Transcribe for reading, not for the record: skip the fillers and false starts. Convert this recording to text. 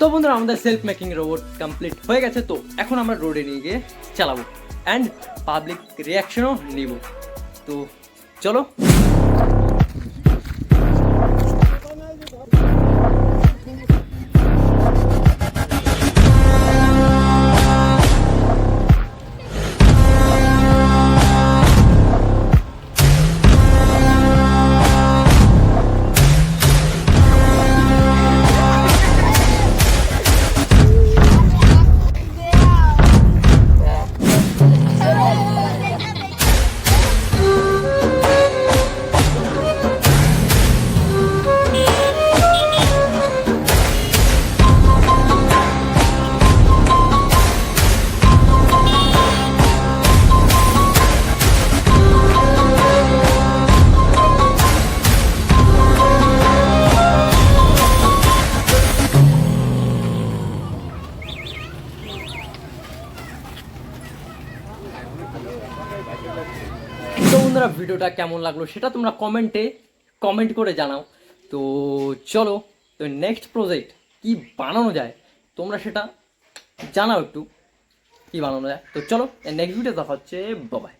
তো বন্ধুরা আমাদের সেলফ মেকিং রোবট কমপ্লিট হয়ে গেছে। তো এখন আমরা রোডে নিয়ে গিয়ে চালাবো অ্যান্ড পাবলিক রিয়াকশনও নিব। তো চলো। তো বন্ধুরা ভিডিওটা কেমন লাগলো সেটা তোমরা কমেন্ট করে জানাও। তো চলো, তো নেক্সট প্রজেক্ট কি বানানো যায় তোমরা সেটা জানাও একটু, কি বানানো যায়। তো চলো নেক্সট ভিডিও দেখা হচ্ছে, বাই।